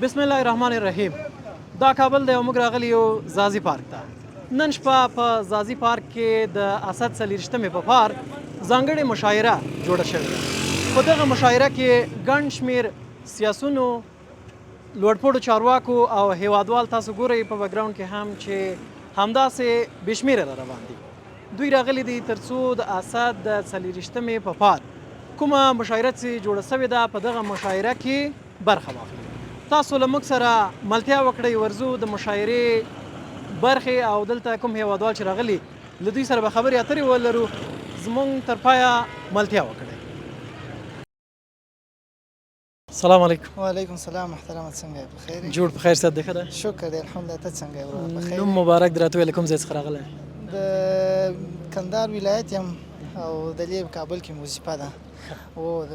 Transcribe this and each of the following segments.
بسم الله الرحمن الرحیم. دا کابل دی او موږ راغلي یو زازي پارک ته. نن شپه په زازي پارک کې د اسد 40مې په پار ځانګړې مشاعره جوړه شوې ده. په دغه مشاعره کې ګڼ شمېر سیاسونو، لوړپوړو چارواکو او هیوادوال تاسو ګورئ په بیکګراونډ کې هم چې همداسې بې شمېره روان دي. دوی راغلي دي تر څو د اسد د 40مې په پار کومه مشاعره چې جوړه شوې ده په دغه مشاعره کې برخه واخلي. تاسو له موږ سره ملتیا وکړئ، ورځو د مشاعرې برخې او دلته کوم هیوادوال چې راغلي له دوی سره به خبرې اترې ولرو. زموږ تر پایه ملتیا وکړئ. السلام علیکم. وعلیکم السلام محترم، څنګه یې؟ بخیر جوړ په خیر صحت دی ښه ده؟ شکر دی الحمدلله. ته څنګه یې ورور؟ بخیر. نوم مبارک در راته ویلې کوم ځای څخه راغلی؟ د کندهار ولایت یم او دلې کابل کې وظیفه ده او د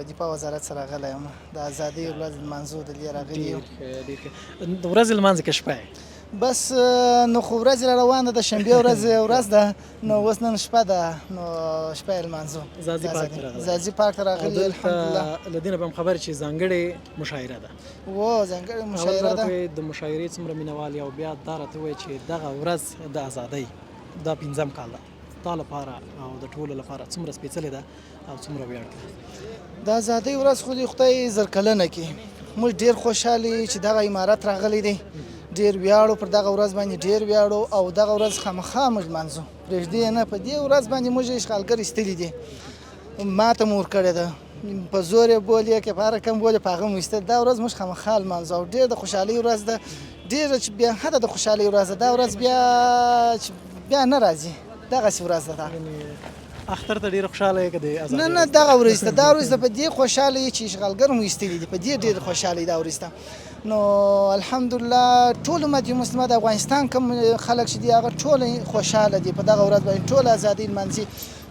دفاع وزارت سره راغلی یم. د ازادۍ ورځ لمانځو دلې راغلي یو. د ورځې لمانځه کې شپه بس نو خو ورځ را روانه ده، شنبې ورځ ده، نو اوس نن شپه ده، نو شپه یې لمانځو. زازي پارک ته راغلي الحمدلله. له دې نه به هم خبر چې ځانګړې مشاعره ده. ځانګړې مشاعره ده. د مشاعرې څومره مینوال او بیا دا راته ووایي چې دغه ورځ د ازادۍ دا 5م کال ده، ستا لپاره او د ټولو لپاره څومره سپېڅلې ده او څومره ویاړ ده؟ د ازادۍ ورځ خو دې خدای زر کلنه کړي. موږ ډېر خوشحاله چې دغه امارت راغلی دی. ډېر ویاړو پر دغه ورځ باندې، ډېر ویاړو او دغه ورځ خامخا موږ لمانځو. پرېږدي نه، په دې ورځ باندې موږ اشغالګر ایستلي دي، ماته مو ورکړې ده، په زور یې بولې که په هر رقم بولې په هغه مو ایستل. دا ورځ موږ خامخا لمانځو او ډېر د خوشحالۍ ورځ ده، ډېره چې بیا حده د خوشحالۍ ورځ ده. دا ورځ بیا نه راځي، دغسې ورځ ده. اختر ته ډېر خوشحاله یې که د ازادۍ؟ نه دغه ورځ ته، دا ورځ ته په دې خوشحاله یې چې اشغالګر مو ایستلي دي، په دې ډېر خوشحاله دا ورځ ته. نو الحمدلله ټول امت مسلمه د افغانستان کوم خلک چې دي هغه ټول خوشحاله دي په دغه ورځ باندې، ټول ازادۍ لمانځي.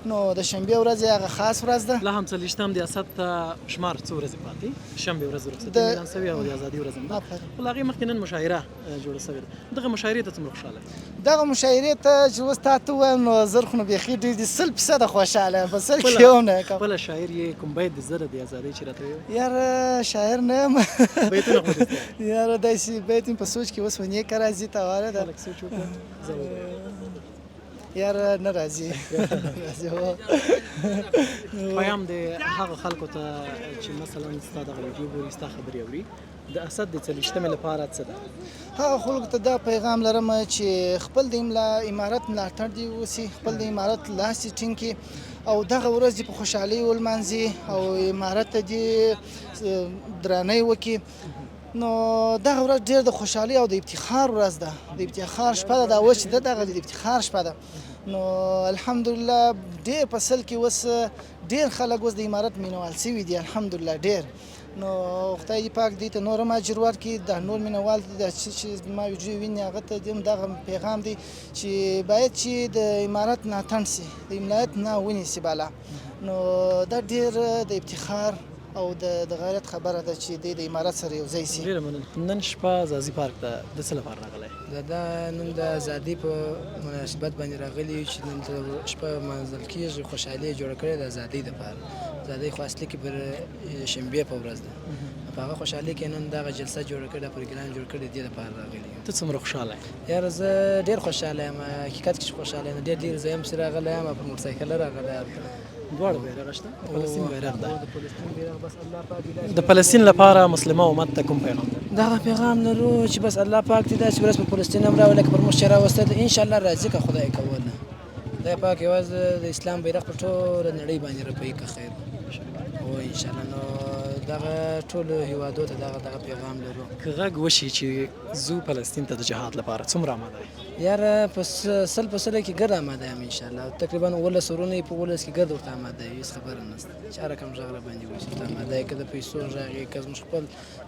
نو د شنبې ورځ هغه خاص ورځ ده. لا هم 40م د اسد ته شمار څو ورځې پاتې، شنبې ورځ رخصتي اعلان شوې او د ازادۍ ورځ هم ده. خو له هغې مخکې نن مشاعره جوړه شوې ده. دغه مشاعرې ته څومره خوشحاله یې؟ دغه مشاعرې ته چې اوس تا ته ووایم نو زر خو نو بیخي ډېر دي، 100% خوشحاله یم، په 100 کې یو نه کوم. خپله شاعر یې کوم بیت د زره د ازادۍ چې راته ویل؟ یاره شاعر نه یم. بیتونه خو دې یاره داسې بیت مې په سوچ کې اوس ونې که راځي ته واره ده. خلک سوچ وکړه، زه یاره نه راځي. پیام د هغه خلکو ته چې مثلا ستا دغه ویډیو ګوري، ستا خبرې اوري، د اسد د 40مې لپاره څه ده؟ هغه خلکو ته دا پیغام لرم چې خپل د امارت ملاتړ دې وسي، خپل د امارت لاس دې ټینګ کړي او دغه ورځ دې په خوشحالۍ ولمانځي او امارت ته دې درناوی وکړي. نو دغه ورځ ډېر د خوشحالۍ او د افتخار ورځ ده، د افتخار شپه ده. دا اوس چې ده دغه د افتخار شپه ده. نو الحمدلله ډېر په سل کې اوس ډېر خلک اوس د امارت مینوال شوي دي الحمدلله ډېر. نو خدای دې پاک دې ته نور هم اجر ورکړي. دا نور مینوال دي چې ما ویډیو ویني هغه ته دې هم دغه پیغام دی چې باید چې د امارت نه تڼ شي، د امارت نه ونیسي بالا. نو دا ډېر د افتخار او د غیرت خبره ده چې د امارت سره یو ځای شي. ډېره مننه. نن شپه زازي پارک ته د څه لپاره راغلی؟ دا نن د ازادۍ په مناسبت باندې راغلي یو چې نن شپه لمانځل کېږي. خوشحالي یې جوړه کړې ده ازادۍ دپاره. ازادۍ خو اصلي کې پر شنبې په ورځ ده، په هغه خوشحالۍ کې نن دغه جلسه جوړه کړې ده، پروګرام جوړ کړی دې دپاره راغلي یو. ته څومره خوشحاله یې؟ یاره زه ډېر خوشحاله یم، حقیقت کې چې خوشحاله یم. ډېر زه هم چې راغلی یم په موټرسایکل راغلی یم. دواړه بیرغ شته، د فلسطین بیرغ ده. د فلسطین بیرغ بس الله پاک د فلسطین لپاره مسلمه امت ته کوم پیغام ده؟ دغه پیغام لرو چې بس الله پاک دې داسې ورځ په فلسطین هم راولي لکه پر موږ چې راوسته ده. انشاءالله راځي که خدای کوله. خدای پاک یوازې د اسلام بیرغ په ټوله نړۍ باندې رپوي که خیر او انشاءالله. نو دغه ټولو هیوادو ته دغه پیغام لرو. که غږ وشي چې ځو فلسطین ته د جهاد لپاره څومره آماده یې؟ یاره په 100% کې ګرد آماده یم انشاءالله. تقریبا 11 ورونه یې په 11 کې ګرد ورته آماده یو، هېڅ خبره نشته چې هر رقم غږ راباندې وشي ورته آماده یې، که د پیسو غږ یې، که زموږ خپل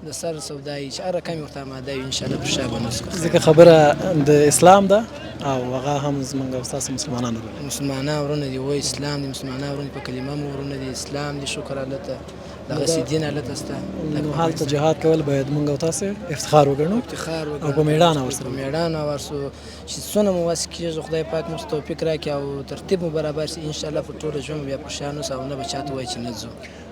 د سر سودا یې، چې هر رقم یې ورته آماده یو انشاءالله. پر شا به نسو ځکه خبره د اسلام ده او هغه هم زموږ او ستاسو مسلمانانو ورونه مسلمانان ورونه دي، وایي اسلام دي، مسلمانان ورونه په کلمه مو ورونه دي، اسلام دي، شکر الله ته دغسې دین هلته شته. نو هلته جهاد کول باید موږ او تاسو افتخار وګڼو او په میړانه ورسره په میړانه ورسو چې څونه مو وس کېږي. خدای پاک موږ توفیق راکړي او ترتیب مو برابر شي انشاءالله. په ټوله ژوند بیا په شا نوسو او نه به چاته وایي چې نه ځو.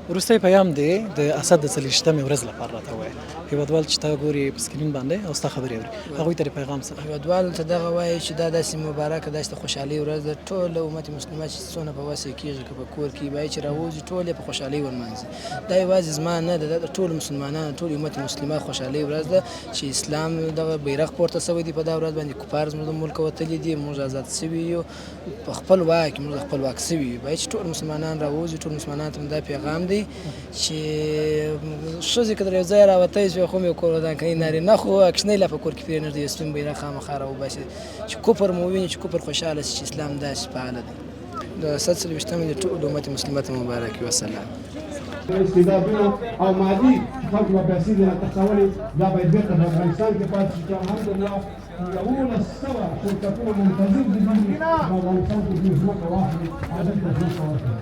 وروستی پیام دی د اسد د 40مې ورځ لپاره راته ووایه هیوادوال چې تا ګوري په سکرین باندې او ستا خبرې اوري هغوی ته پیغام څه هیوادوالو ته دغه وایي چې دا داسې مبارکه داسې د خوشحالۍ ورځ ده ټول امت مسلمه چې څونه په وس یې کېږي که په کور کې باید چې راوځي ټول یې په خوشحالۍ ولمانځي دا یوازې زما نه ده دا د ټولو مسلمانانو ټول امت مسلمه خوشحالۍ ورځ ده چې اسلام دغه بیرغ پورته شوی دی په دا ورځ باندې کفار زموږ د ملکه وتلي دي موږ آزاد شوي یو په خپل واک موږ د خپل واک شوي یو باید چې ټول مسلمانان راوځي ټول مسلمانانو ته دا پیغام دی چې ښځې که در یو ځای راوتی شوې خو مې کور ودان کوي نارینه خو اکشنۍ لا په کور کې پرېنږدي یو سپین بیرغ خامخا راوباسي چې کفر مو وویني چې کفر خوشحاله شي چې اسلام داسې فعاله دی د 140مې د ټولو امت مسلمه ته مبارک وي وسلام استعدادونه او مادي چې خلکو به پیسې دې راټکولې دا باید بېرته په افغانستان کې پاتې شي چې الحمدلله 1100 شرکتونه منتظر دي په افغانستان کې دې ځمکه واخلي او دلته ځمکه واخلي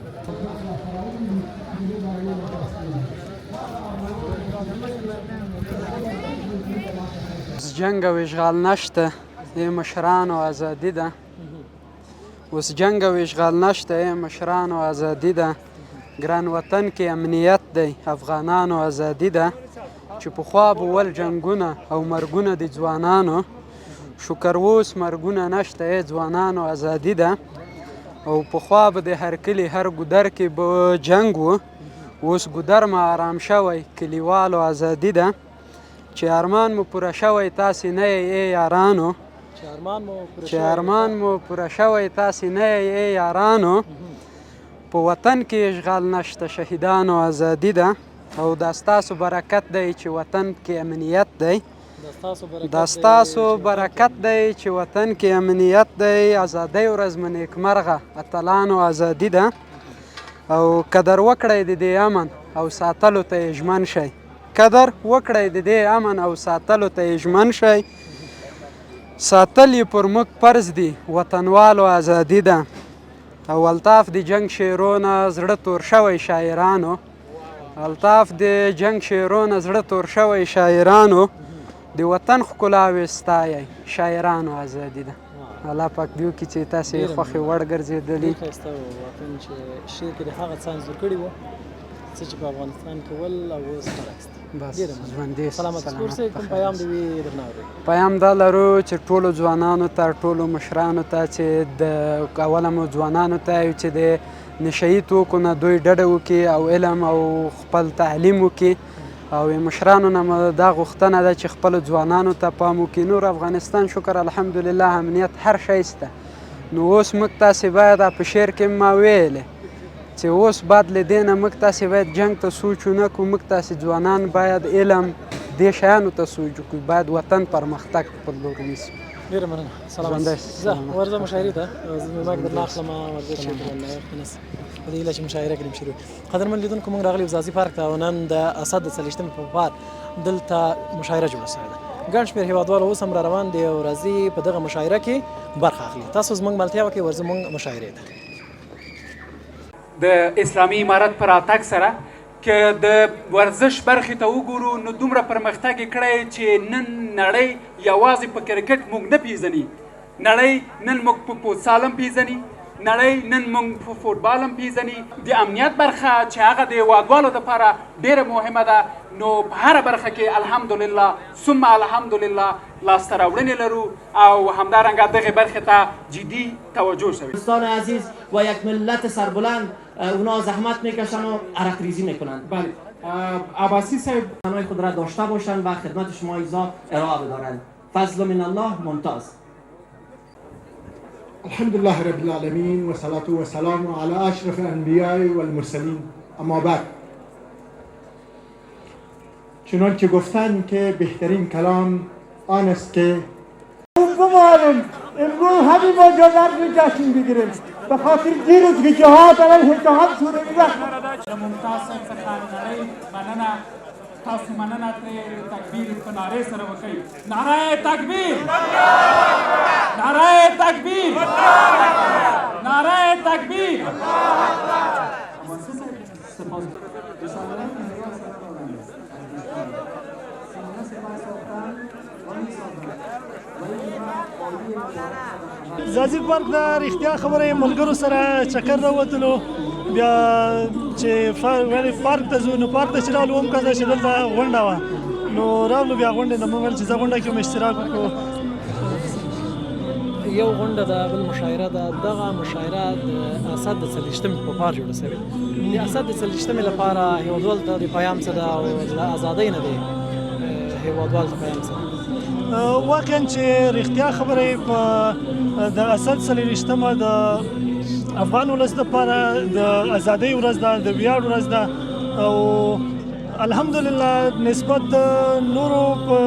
جنگ و اشغال نشته ای مشران و آزادی ده اوس جنگ و اشغال نشته ای مشران و آزادی ده ګران وطن کې امنیت دی افغانانو آزادي ده چې پخوا به ول جنګونه او مرګونه د ځوانانو شکر اوس مرګونه نشته ای ځوانانو آزادي ده او پخوا به د هر کلي هر ګودر کې به جنګ و اوس ګودر ما آرام شوی کلیوالو آزادي ده چې ارمان مو پوره شوی تاسې نه ای یارانو چې ارمان مو پوره شوی تاسې نه ای یارانو په وطن کې اشغال نشته شهیدانو آزادي ده او دا ستاسو برکت دی چې وطن کې امنیت دی دا ستاسو برکت دی چې وطن کې امنیت دی ازادۍ ورځ مو نیکمرغه اتلانو آزادي ده او قدر وکړئ د دې امن او ساتلو ته یې ژمن شئ قدر وکړئ د دې امن او ساتلو ته یې ژمن شئ ساتل یې پر موږ فرض دي وطنوالو آزادي ده او الطاف د جنگ شعرونه زړه تور شوی شاعرانو الطاف د جنگ شعرونه زړه تور شوی شاعرانو د وطن ښکلاوې ستایئ شاعرانو آزادي ده الله پاک دې وکړي چې تاسې خوښې وړ ګرځېدلي ښایسته وطن چې شعر کې د هغه څه انځور کړي وو څه چې په افغانستان کې ول او اوس برعکس بس ژوندي سلامت کورسې کوم پیام دې وي درنه اورئ پیام دا لرو چې ټولو ځوانانو ته ټولو مشرانو ته چې د اوله مو ځوانانو ته چې د نشهیي توکو نه دوی ډډه وکړي او علم او خپل تعلیم وکړي او مشرانو نه مو دا غوښتنه ده چې خپلو ځوانانو ته پام وکړي نور افغانستان شکر الحمدلله امنیت هر شی شته نو اوس موږ تاسې باید په شعر کې ما ویلې چې اوس بعد له دې نه موږ تاسې باید جنګ ته سوچ ونه کړو موږ تاسې ځوانان باید علم دې شیانو ته سوچ وکړو باید وطن پرمختګ پر لور یوسو ډېره مننه سلامت زه ورځه مشاعرې ته زما درنه اخلم ورځه شعر په دې هیله چې مشاعره کړم شروع قدرمن لیدونکو موږ راغلي ځاځي پارک ته او نن د اسد د 40مې په پار دلته مشاعره جوړه شوې ده ګڼ شمېر هېوادوال اوس هم را روان دي او راځي په دغه مشاعره کې برخه اخلي تاسو زموږ ملتیا وکړئ ورځو موږ مشاعرې ته د اسلامي امارت پر راتګ سره که د ورزش برخې ته وګورو نو دومره پرمختګ یې کړی چې نن نړۍ یوازې په کرکټ موږ نه پیژني نړۍ نن موږ په فوتسال هم پیژني نړۍ نن موږ په فوټبال هم پیژني د امنیت برخه چې هغه د هېوادوالو دپاره ډېره مهمه ده نو په هره برخه کې الحمدلله ثم الحمدلله لاسته راوړنې لرو او همدارنګه دغه برخې ته جدي توجه شوی دوستان عزیز و یک ملت سربلند اونا زحمت میکشن و عرق ریزی میکنند بله عباسی صاحب همه خود را داشته باشند و خدمت شما ایزا ارائه بدارند فضل من الله ممتاز الحمد لله رب العالمين والصلاة والسلام على أشرف الأنبياء والمرسلين اما بعد چنانچه گفتن که بهترین کلام آن است که بماریم امروز همین با جزر جشن بگیریم به خاطر دیروز که جهاد علیه جهاد شروع وقت ممتاز صاحب څخه نړۍ مننه تاسو مننه ترې تکبیر په نارې سره وکړئ نعره تکبیر نعره تکبیر نعره تکبیر ځاځي پارک د رښتیا خبره ملګرو سره چکر راوتلو بیا چې پارک ته ځو نو پارک ته چې راغلو ومکتل چې دلته غونډه وه نو راغلو بیا غونډې ته موږ ویل چې زه غونډه کې هم اشتراک وکړو. یو غونډه ده بل مشاعره ده. دغه مشاعره د اسد د 40مې په پار جوړه شوې. د اسد د 40مې لپاره هیوادوال ته د پیام څه ده او د ازادۍ نه دی هیوادوال ته پیام څه ده؟ واقعا چې رښتیا خبرې په د اسد 40مه د افغان ولس لپاره د ازادۍ ورځ ده، د ویاړ ورځ ده او الحمدلله نسبت د نورو په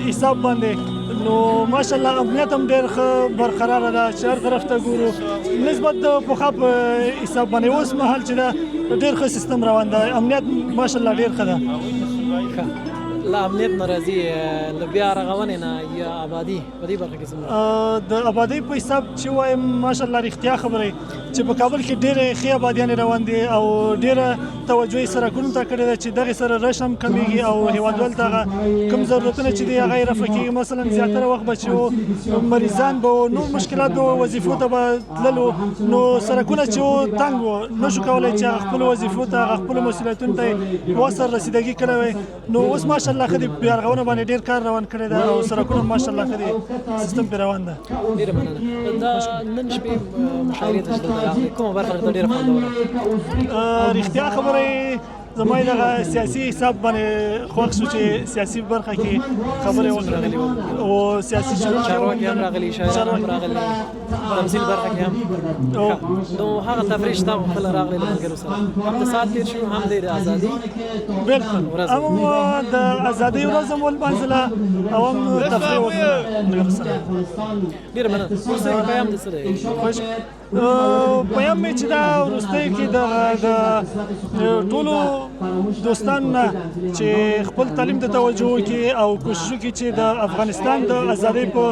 حساب باندې نو ماشاءالله امنیت هم ډېر ښه برقراره ده چې هر طرف ته ګورو نسبت د پخوا په حساب باندې اوس مهال چې ده ډېر ښه سیستم روان ده، امنیت ماشاءالله ډېر ښه ده. له امنیت نه راځي له بیا رغونې نه یا آبادي په دې برخه کې څومره د آبادۍ په حساب چې وایم ماشاءالله رښتیا خبرې چې په کابل کې ډېرې ښې آبادیانې روان دي او ډېره توجه یې سرکونو ته کړې ده چې دغې سره رش هم کمیږي او هېوادوال ته هغه کوم ضرورتونه چې دي هغه یې رفع کېږي. مثلا زیاتره وخت به چې مریضان به نور مشکلات به وظیفو ته به تللو نو سرکونه چې تنګ وو نشو کولی چې هغه خپلو وظیفو ته هغه خپلو مسؤلیتونو ته یې وسر رسیدګي کړی وی نو اوس ماشاءالله ښه دي بیا رغونه باندې ډېر کار روان کړی ده او سرکونه ماشاءالله ښه دي سیستم پرې روان ده. ډېره مننه. دا نن شپې مشاعرې ته چې دلته راغلې کومه برخه درته ډېره خوندوره؟ رښتیا خبره زما یې دغه سیاسي حساب باندې خوښ شو چې سیاسي برخه کې خبرې وکړې او سیاسي چارواکي هم راغلي، شاعران هم راغلي، تمثیل برخه کې هم نو هغه تفریح شته خپله راغلې له ملګرو سره هم د ساعت تېر شو هم د ازادي بلکل هم د ازادۍ ورځ هم ولمانځله او هم تفریح وکړه ملګرو سره. ډېره مننه. وروستی پیام دې څه دی؟ پیام مې چې دا وروستی کې د ټولو دوستانو نه چې خپل تعلیم ته توجه وکړي او کوشش وکړي چې د افغانستان د ازادۍ په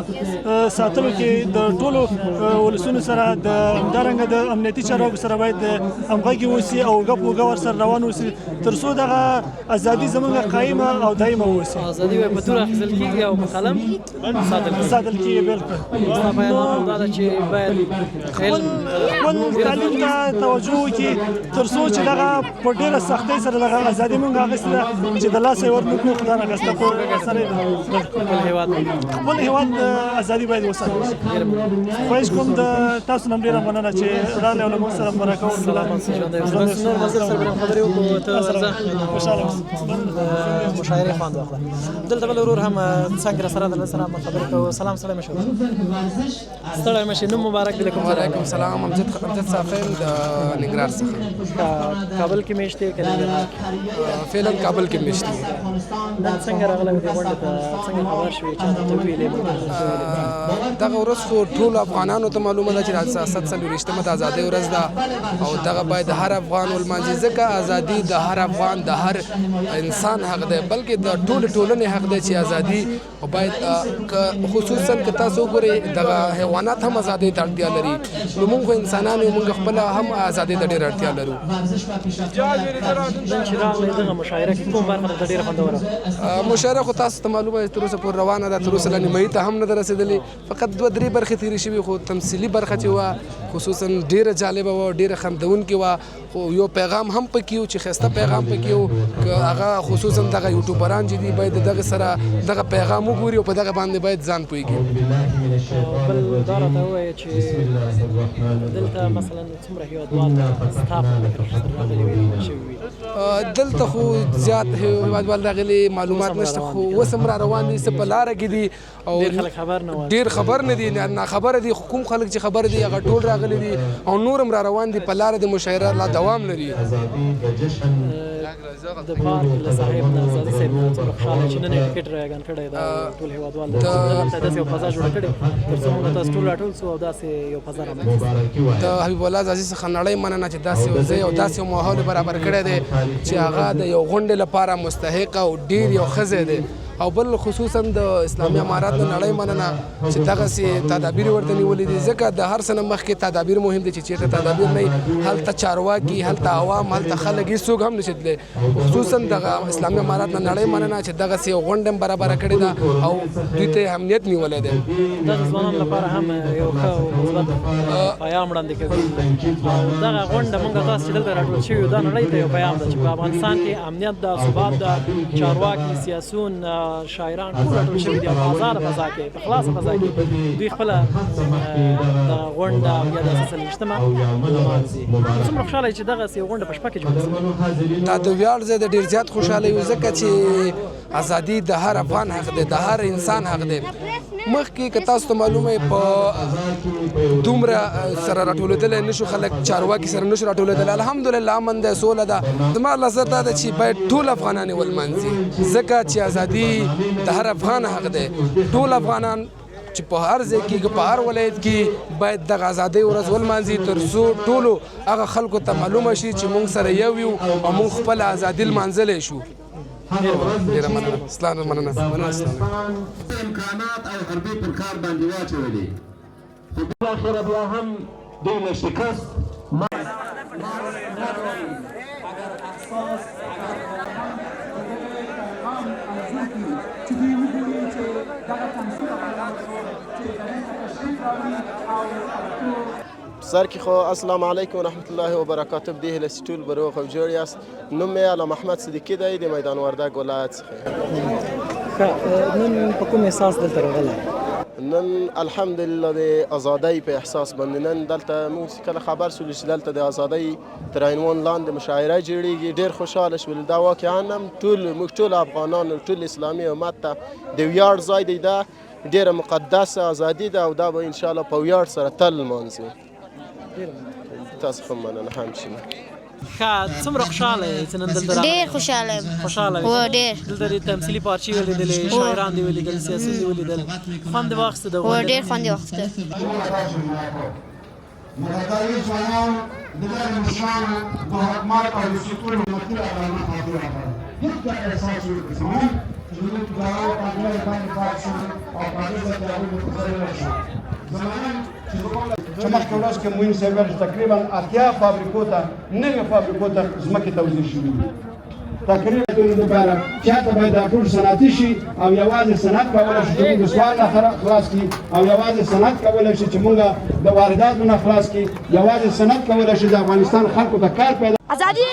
ساتلو کې د ټولو ولسونو سره همدارنګه د امنیتي چارواکو سره باید همغږي واوسي او ګپ وګه ورسره روان واوسي تر څو دغه ازادي زموږ قایمه او دایمه واوسي. ازادي په تور اخیستل کېږي او په قلم ساتل کېږي. بلکل ستا پیغام دا ده چې باید خپل تعلیم ته توجه وکړي تر څو چې دغه په ډېره سختۍ سره دغه ازادي موږ اخیستې ده چې د لاسه یې ورنکړو خدای ناخسته په سره خپل هېواد ازادي باید وساتل شي. خواهش کوم د تاسو نه ډېره مننه چې راغلئ او له موږ سره مرکه وکړه. نور ملګرو سره به هم خبرې وکړو. ته ورځه خوشحاله مشاعرې خوند واخله. دلته بل ورور هم څنګه راسره د سره خبرې کوو. سلام ستړی مه شو. ستړی مه شي. نوم مبارک دی. وعلیکم سلام. امجد صافین د ننګرهار څخه. کابل کې میشته کې فعلا کابل کې میشته. نن څنګه راغله دې غونډه ته څنګه خبر شوې چې ته ویلې دغه ورځ خو ټول افغانانو ته معلومه ده چې د 40مه د ازادۍ ورځ ده او دغه باید هر افغان ولمانځي ځکه ازادي د هر افغان د هر انسان حق دی بلکې د ټول ټولنې حق دی چې ازادي او باید خصوصا که تاسو وګورئ دغه حیوانات هم ازادۍ ته اړتیا لري نو موږ انسانان یو موږ خپل هم ازادۍ ته ډېره اړتیا لرو. نن چې راغلې دغه مشاعره کې کوم برخه ته ډېره خوندوره؟ مشاعره خو تاسو ته معلومه ده تر اوسه پورې روانه ده تر اوسه لا نیمایي ته هم نه ده رسېدلې فقط 2-3 برخې تېرې شوي خو تمثیلي برخه چې وه خصوصا ډېره جالبه وه ډېره خندونکې وه خو یو پیغام هم پکې و چې ښایسته پیغام پکې و که هغه خصوصا دغه یوټیوبران چې دي باید دغه سره دغه پیغام وګوري او په دغه باندې باید ځان پوهېږي. بل دا راته ووایه چې دلته مثلا څومره هېوادوال ستا په راغلي وي شوي وي؟ دلته خو زیات هېوادوال راغلي معلومات نشته خو اوس هم را روان دي څه په لاره کې دي او ډېر خبر نه دي ناخبره دي خو کوم خلک چې خبر دي هغه ټول راغلي دي او نور هم را روان دي په لاره د مشاعره لا دوام لري. د پارک له صاحب د ازادي صاحب نه څومره خوشحاله چې نن یې ټکټ راګان کړی دا ټول هېوادوال دلته داسې یو فضا جوړه کړې تر څو موږ تاسو ټول راټول سو او داسې یو فضا رامنځته د حبیب الله ځاځي څخه نړۍ مننه چې داسې یو ځای او داسې یو ماحول برابر کړی دی چې هغه د یو غونډې لپاره مستحق او ډېر یو ښه ځای دی او بل خصوصا د اسلامي امارات د نړۍ مننه چې دغسې تدابیر ورته نیولي دي ځکه د هر څه نه مخکې تدابیر مهم دي چې چېرته تدابیر نه وي هلته چارواکي هلته عوام هلته خلک هېڅوک هم نشي تللی خصوصا دغه اسلامي امارات د نړۍ مننه چې دغسې غونډه هم برابره کړې ده او دوی ته امنیت نیولی دی دا د ځوانانو لپاره هم یو ښه او مثبت پیام وړاندې کوي او دغه غونډه موږ تاسو چې دلته راټول شوي یو دا نړۍ ته یو پیام ده چې په افغانستان کې امنیت ده ثبات ده چارواکي سیاسون شاعران ټول راټول شوي دي په ازاده فضا کې په خلاصه فضا کې دوی خپله د غونډه یا د اساسا اجتماع لمانځي څومره خوشحاله یې چې دغسې یو غونډه په شپه کې جوړه شوې دا د ویاړ ځای د ډېر زیات خوشحاله یو ځکه چې ازادي د هر افغان حق دی د هر انسان حق دی مخکې که تاسو ته معلومه په دومره سره راټولېدلی نه شو خلک چارواکي سره نه شو راټولېدلی الحمدلله امن دی سوله ده زما نظر دا ده چې باید ټول افغانان یې ولمانځي ځکه چې ازادي د هر افغان حق دی ټول افغانان چې په هر ځای کې په هر ولایت کې باید دغه ازادۍ ورځ ولمانځي تر څو ټولو هغه خلکو ته معلومه شي چې موږ سره یو یو او موږ خپله ازادي لمانځلی شو ډېره مننه اسلام مننه امکانات او حربې پر کار باندې واچولې خو بالاخره بیا هم دوی له شکست سر کې خو السلام علیکم ورحمت الله وبرکاته بدې هیله چې ټول به روغ او جوړ یاست نوم مې علامه احمد صدیقي دی د میدان وردګ ولایت څخه نن په کوم احساس دلته راغلی نن الحمدلله د ازادۍ په احساس باندې نن دلته موږ کله خبر شولو چې دلته د ازادۍ تر عنوان لاندې مشاعره جوړیږي ډېر خوشحاله شولو دا واقعا هم موږ ټول افغانان ټول اسلامي امت ته د ویاړ ځای دی دا ډېره مقدسه ازادي ده او دا به انشاءالله په ویاړ سره تل لمانځو تاسو هم مننه همچنین ښه څومره خوشحاله یې چې نن دلته راغلی ډېر خوشحاله یم خوشحاله و ډېر دلته د تمثیلي پارچې ولیدلې شاعران دې ولیدل سیاسیون دې ولیدل خوند دې واخیسته د و ډېر خوند یې واخیسته مقدري ځوانان د دغه مشرانو د حکومت او د سکون حکومتي علامه خاطره ده هېڅ دا احساس وکړي چې موږ د هغو پانګونه باندې پات شو او په هغې ځای کې هغوی متضرر نه شو زمانه چې مخکې ورځ کې معین صاحب ویل چې تقریبا 80 فابریکو ته نوې فابریکو ته ځمکې توزیع شوي دي تقریبا د لپاره چاته باید دا ټول صنعتي شي او یوازې صنعت کولی شي چې موږ د سوال نه خلاص کړي او یوازې صنعت کولی شي چې موږ د وارداتو نه خلاص کړي یوازې صنعت کولی شي د افغانستان خلکو ته کار پیدا ازادي